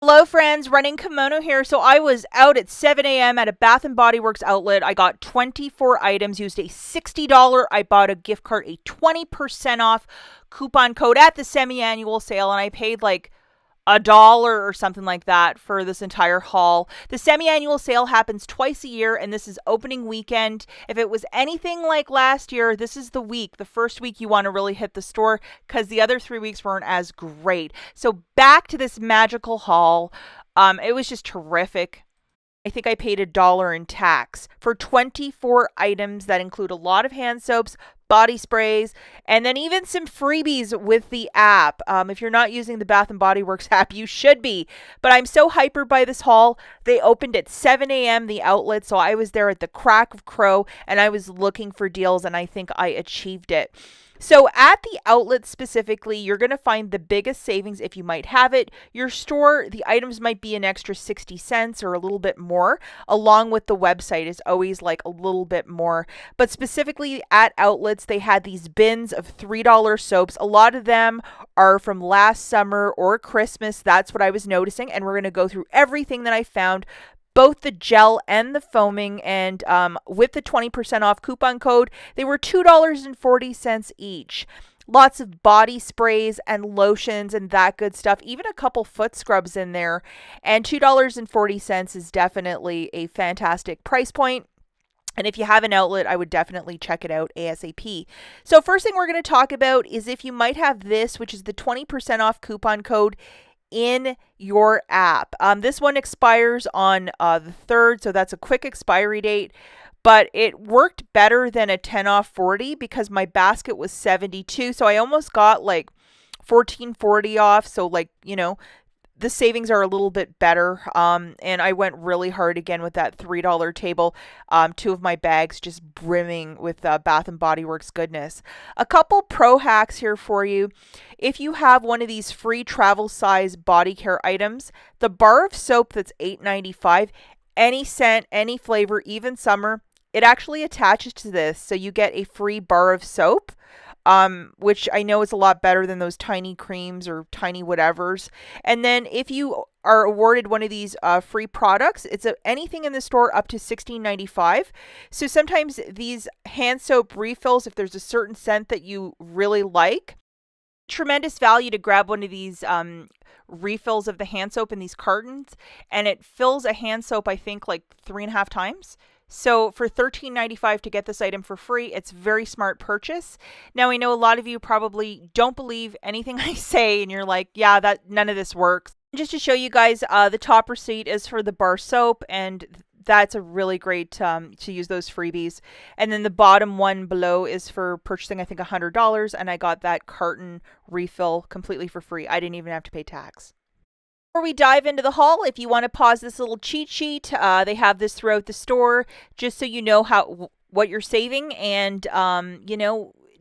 Hello friends, Running Kimono here. So I was out at 7 a.m. at a Bath & Body Works outlet. I got 24 items, used a $60 IBOTTA gift card, a 20% off coupon code at the semi-annual sale, and I paid like $1 or something like that for this entire haul. The semi-annual sale happens twice a year, and this is opening weekend. If it was anything like last year, this is the first week you want to really hit the store because the other 3 weeks weren't as great. So back to this magical haul. It was just terrific. I think I paid $1 in tax for 24 items that include a lot of hand soaps, body sprays, and then even some freebies with the app. If you're not using the Bath and Body Works app, you should be. But I'm so hyper by this haul. They opened at 7 a.m. the outlet, so I was there at the crack of crow, and I was looking for deals, and I think I achieved it. So at the outlet specifically, you're going to find the biggest savings if you might have it. Your store, the items might be an extra 60 cents or a little bit more, along with the website is always like a little bit more. But specifically at outlets, they had these bins of $3 soaps. A lot of them are from last summer or Christmas. That's what I was noticing. And we're going to go through everything that I found, both the gel and the foaming, and with the 20% off coupon code, they were $2.40 each. Lots of body sprays and lotions and that good stuff, even a couple foot scrubs in there. And $2.40 is definitely a fantastic price point. And if you have an outlet, I would definitely check it out ASAP. So first thing we're going to talk about is if you might have this, which is the 20% off coupon code in your app. This one expires on the 3rd, so that's a quick expiry date. But it worked better than a 10 off 40 because my basket was 72. So I almost got like 14.40 off. So the savings are a little bit better. And I went really hard again with that $3 table. 2 of my bags just brimming with Bath and Body Works goodness. A couple pro hacks here for you. If you have one of these free travel size body care items, the bar of soap that's $8.95, any scent, any flavor, even summer, it actually attaches to this. So you get a free bar of soap. Which I know is a lot better than those tiny creams or tiny whatevers. And then if you are awarded one of these free products, it's anything in the store up to $16.95. So sometimes these hand soap refills, if there's a certain scent that you really like, tremendous value to grab one of these refills of the hand soap in these cartons, and it fills a hand soap, I think, like 3.5 times. So for $13.95 to get this item for free, it's a very smart purchase. Now, I know a lot of you probably don't believe anything I say, and you're like, yeah, that none of this works. Just to show you guys, the top receipt is for the bar soap, and that's a really great to use those freebies. And then the bottom one below is for purchasing, I think, $100, and I got that carton refill completely for free. I didn't even have to pay tax. Before we dive into the haul, if you want to pause this little cheat sheet, they have this throughout the store just so you know what you're saving. And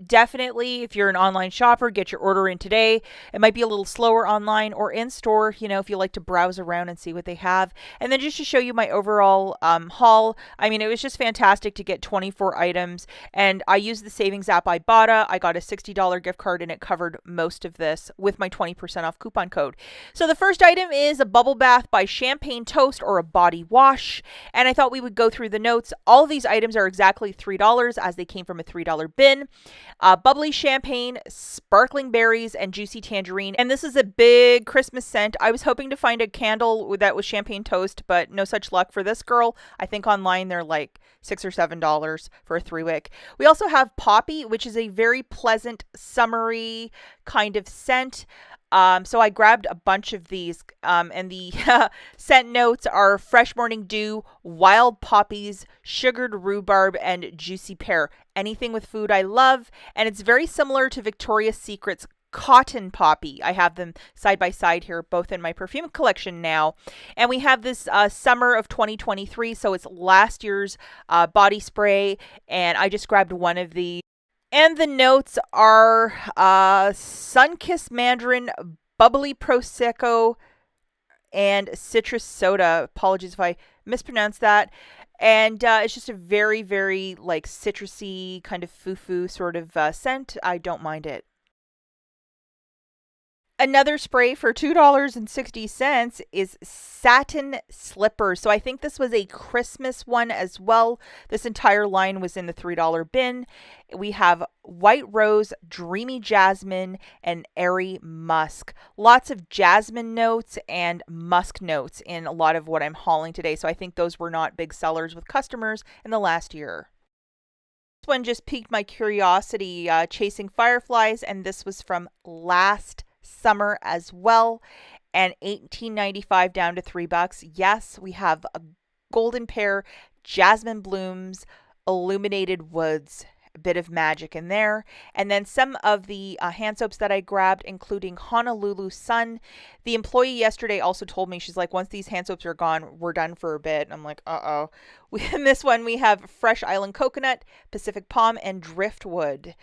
definitely, if you're an online shopper, get your order in today. It might be a little slower online or in store, if you like to browse around and see what they have. And then just to show you my overall haul, I mean, it was just fantastic to get 24 items. And I used the savings app IBOTTA. I got a $60 gift card, and it covered most of this with my 20% off coupon code. So the first item is a bubble bath by Champagne Toast, or a body wash. And I thought we would go through the notes. All of these items are exactly $3 as they came from a $3 bin. Bubbly champagne, sparkling berries, and juicy tangerine. And this is a big Christmas scent. I was hoping to find a candle that was champagne toast, but no such luck for this girl. I think online they're like $6 or $7 for a 3-wick. We also have poppy, which is a very pleasant, summery kind of scent. So I grabbed a bunch of these, and the scent notes are fresh morning dew, wild poppies, sugared rhubarb, and juicy pear. Anything with food I love, and it's very similar to Victoria's Secret's cotton poppy. I have them side by side here, both in my perfume collection now. And we have this summer of 2023, so it's last year's body spray, and I just grabbed one of these. And the notes are sun-kissed mandarin, bubbly prosecco, and citrus soda. Apologies if I mispronounced that. And it's just a very, very like citrusy kind of foo-foo sort of scent. I don't mind it. Another spray for $2.60 is satin slippers. So I think this was a Christmas one as well. This entire line was in the $3 bin. We have white rose, dreamy jasmine, and airy musk. Lots of jasmine notes and musk notes in a lot of what I'm hauling today. So I think those were not big sellers with customers in the last year. This one just piqued my curiosity, chasing fireflies, and this was from last summer as well, and $18.95 down to $3. Yes, we have a golden pear, jasmine blooms, illuminated woods, a bit of magic in there. And then some of the hand soaps that I grabbed, including Honolulu Sun. The employee yesterday also told me, she's like, once these hand soaps are gone, we're done for a bit. And I'm like, uh-oh. In this one, we have Fresh Island Coconut, Pacific Palm, and Driftwood.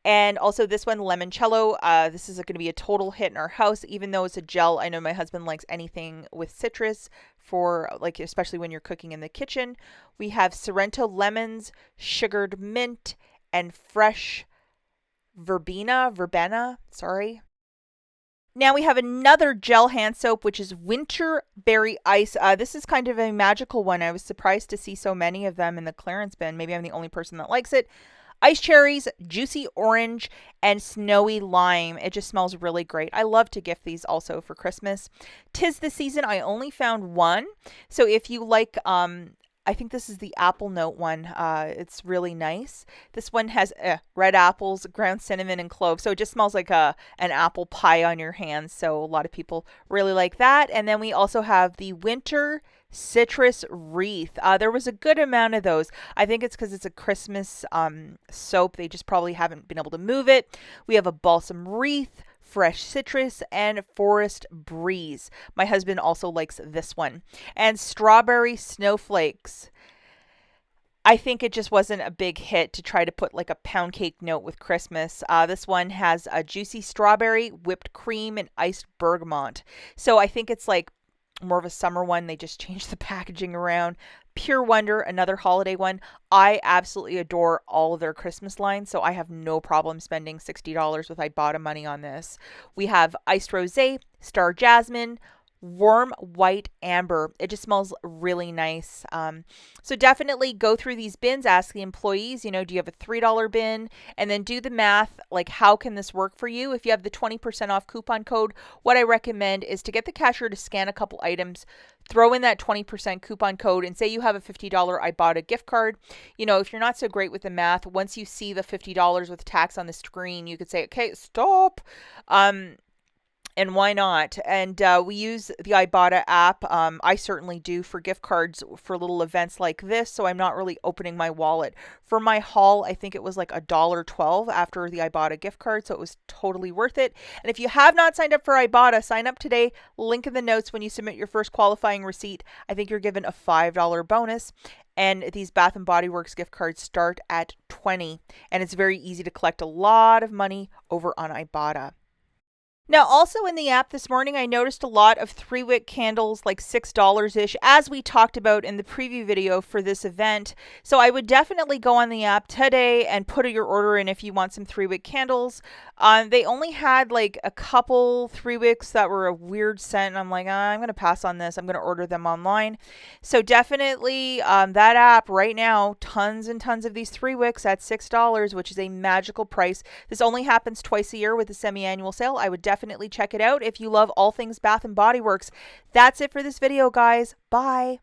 And also this one, Limoncello. This is going to be a total hit in our house, even though it's a gel. I know my husband likes anything with citrus for, like, especially when you're cooking in the kitchen. We have Sorrento lemons, sugared mint, and fresh verbena, sorry. Now we have another gel hand soap, which is Winter Berry Ice. This is kind of a magical one. I was surprised to see so many of them in the clearance bin. Maybe I'm the only person that likes it. Ice cherries, juicy orange, and snowy lime. It just smells really great. I love to gift these also for Christmas. 'Tis the season. I only found one. So if you like, I think this is the apple note one. It's really nice. This one has red apples, ground cinnamon, and clove. So it just smells like an apple pie on your hands. So a lot of people really like that. And then we also have the winter citrus wreath. There was a good amount of those. I think it's because it's a Christmas soap. They just probably haven't been able to move it. We have a balsam wreath, fresh citrus, and forest breeze. My husband also likes this one. And strawberry snowflakes. I think it just wasn't a big hit to try to put like a pound cake note with Christmas. This one has a juicy strawberry, whipped cream, and iced bergamot. So I think it's like more of a summer one. They just changed the packaging around. Pure Wonder, another holiday one. I absolutely adore all of their Christmas lines, so I have no problem spending $60 with IBOTTA money on this. We have Iced Rosé, Star Jasmine, Warm White Amber. It just smells really nice. So definitely go through these bins, ask the employees, do you have a $3 bin? And then do the math, like how can this work for you? If you have the 20% off coupon code, what I recommend is to get the cashier to scan a couple items, throw in that 20% coupon code, and say you have a $50 IBOTTA gift card. If you're not so great with the math, once you see the $50 with tax on the screen, you could say, okay, stop. And why not? And we use the IBOTTA app. I certainly do for gift cards for little events like this, so I'm not really opening my wallet. For my haul, I think it was like $1.12 after the IBOTTA gift card, so it was totally worth it. And if you have not signed up for IBOTTA, sign up today. Link in the notes when you submit your first qualifying receipt. I think you're given a $5 bonus. And these Bath & Body Works gift cards start at $20. And it's very easy to collect a lot of money over on IBOTTA. Now, also in the app this morning, I noticed a lot of 3-wick candles, like $6-ish, as we talked about in the preview video for this event. So I would definitely go on the app today and put your order in if you want some 3-wick candles. They only had like a couple 3-wicks that were a weird scent, and I'm like, I'm going to pass on this. I'm going to order them online. So definitely that app right now, tons and tons of these 3-wicks at $6, which is a magical price. This only happens twice a year with the semi-annual sale. I would definitely check it out if you love all things Bath & Body Works. That's it for this video, guys. Bye.